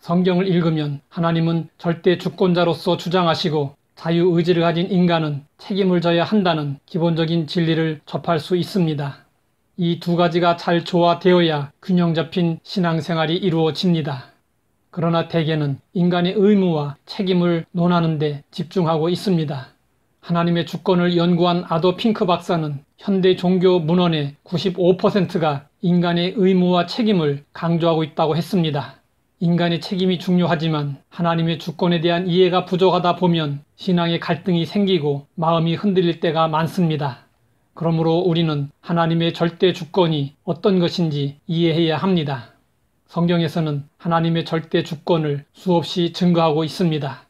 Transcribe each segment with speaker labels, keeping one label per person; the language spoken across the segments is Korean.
Speaker 1: 성경을 읽으면 하나님은 절대 주권자로서 주장하시고 자유의지를 가진 인간은 책임을 져야 한다는 기본적인 진리를 접할 수 있습니다. 이 두 가지가 잘 조화되어야 균형 잡힌 신앙생활이 이루어집니다. 그러나 대개는 인간의 의무와 책임을 논하는 데 집중하고 있습니다. 하나님의 주권을 연구한 아도 핑크 박사는 현대 종교 문헌의 95%가 인간의 의무와 책임을 강조하고 있다고 했습니다. 인간의 책임이 중요하지만 하나님의 주권에 대한 이해가 부족하다 보면 신앙의 갈등이 생기고 마음이 흔들릴 때가 많습니다. 그러므로 우리는 하나님의 절대 주권이 어떤 것인지 이해해야 합니다. 성경에서는 하나님의 절대 주권을 수없이 증거하고 있습니다.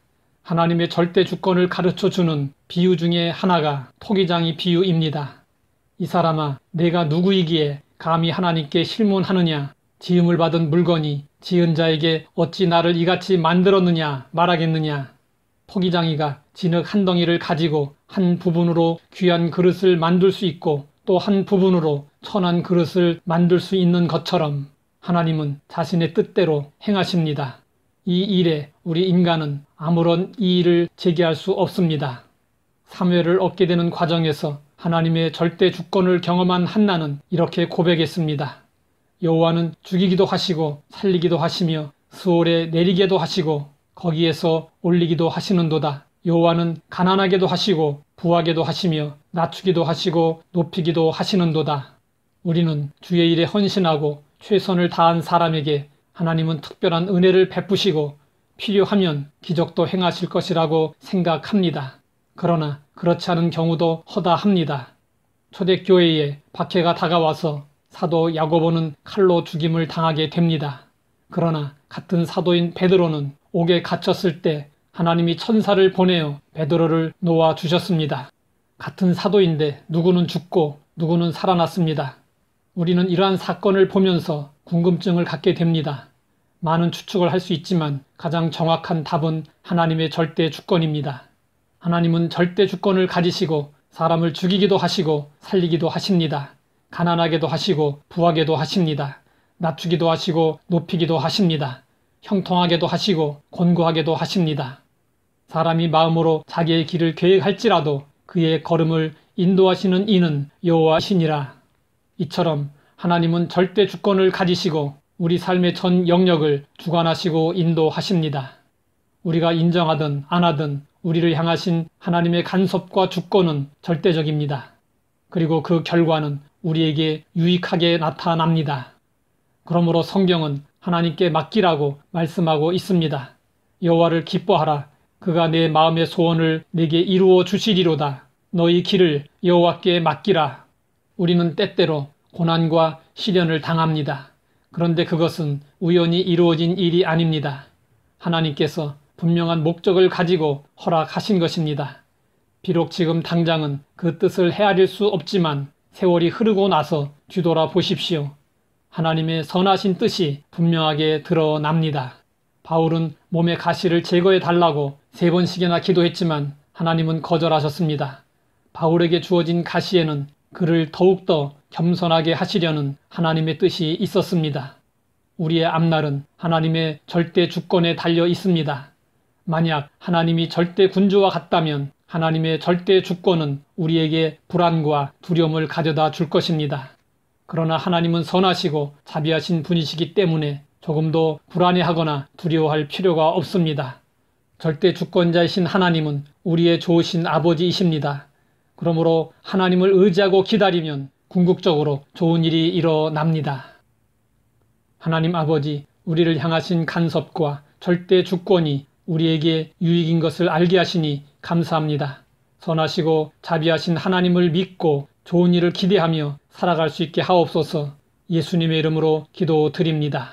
Speaker 1: 하나님의 절대 주권을 가르쳐주는 비유 중에 하나가 토기장이 비유입니다. 이 사람아, 내가 누구이기에 감히 하나님께 실문하느냐? 지음을 받은 물건이 지은 자에게 어찌 나를 이같이 만들었느냐 말하겠느냐? 토기장이가 진흙 한 덩이를 가지고 한 부분으로 귀한 그릇을 만들 수 있고 또 한 부분으로 천한 그릇을 만들 수 있는 것처럼 하나님은 자신의 뜻대로 행하십니다. 이 일에 우리 인간은 아무런 이의를 제기할 수 없습니다. 사무엘을 얻게 되는 과정에서 하나님의 절대 주권을 경험한 한나는 이렇게 고백했습니다. 여호와는 죽이기도 하시고 살리기도 하시며 스올에 내리게도 하시고 거기에서 올리기도 하시는도다. 여호와는 가난하게도 하시고 부하게도 하시며 낮추기도 하시고 높이기도 하시는도다. 우리는 주의 일에 헌신하고 최선을 다한 사람에게 하나님은 특별한 은혜를 베푸시고 필요하면 기적도 행하실 것이라고 생각합니다. 그러나 그렇지 않은 경우도 허다합니다. 초대교회에 박해가 다가와서 사도 야고보는 칼로 죽임을 당하게 됩니다. 그러나 같은 사도인 베드로는 옥에 갇혔을 때 하나님이 천사를 보내어 베드로를 놓아주셨습니다. 같은 사도인데 누구는 죽고 누구는 살아났습니다. 우리는 이러한 사건을 보면서 궁금증을 갖게 됩니다. 많은 추측을 할 수 있지만 가장 정확한 답은 하나님의 절대 주권입니다. 하나님은 절대 주권을 가지시고 사람을 죽이기도 하시고 살리기도 하십니다. 가난하게도 하시고 부하게도 하십니다. 낮추기도 하시고 높이기도 하십니다. 형통하게도 하시고 곤고하게도 하십니다. 사람이 마음으로 자기의 길을 계획할지라도 그의 걸음을 인도하시는 이는 여호와시니라. 이처럼 하나님은 절대 주권을 가지시고 우리 삶의 전 영역을 주관하시고 인도하십니다. 우리가 인정하든 안 하든 우리를 향하신 하나님의 간섭과 주권은 절대적입니다. 그리고 그 결과는 우리에게 유익하게 나타납니다. 그러므로 성경은 하나님께 맡기라고 말씀하고 있습니다. 여호와를 기뻐하라. 그가 내 마음의 소원을 내게 이루어 주시리로다. 너희 길을 여호와께 맡기라. 우리는 때때로 고난과 시련을 당합니다. 그런데 그것은 우연히 이루어진 일이 아닙니다. 하나님께서 분명한 목적을 가지고 허락하신 것입니다. 비록 지금 당장은 그 뜻을 헤아릴 수 없지만 세월이 흐르고 나서 뒤돌아 보십시오. 하나님의 선하신 뜻이 분명하게 드러납니다. 바울은 몸의 가시를 제거해 달라고 3번씩이나 기도했지만 하나님은 거절하셨습니다. 바울에게 주어진 가시에는 그를 더욱더 겸손하게 하시려는 하나님의 뜻이 있었습니다. 우리의 앞날은 하나님의 절대 주권에 달려 있습니다. 만약 하나님이 절대 군주와 같다면 하나님의 절대 주권은 우리에게 불안과 두려움을 가져다 줄 것입니다. 그러나 하나님은 선하시고 자비하신 분이시기 때문에 조금도 불안해하거나 두려워할 필요가 없습니다. 절대 주권자이신 하나님은 우리의 좋으신 아버지이십니다. 그러므로 하나님을 의지하고 기다리면 궁극적으로 좋은 일이 일어납니다. 하나님 아버지, 우리를 향하신 간섭과 절대 주권이 우리에게 유익인 것을 알게 하시니 감사합니다. 선하시고 자비하신 하나님을 믿고 좋은 일을 기대하며 살아갈 수 있게 하옵소서. 예수님의 이름으로 기도드립니다.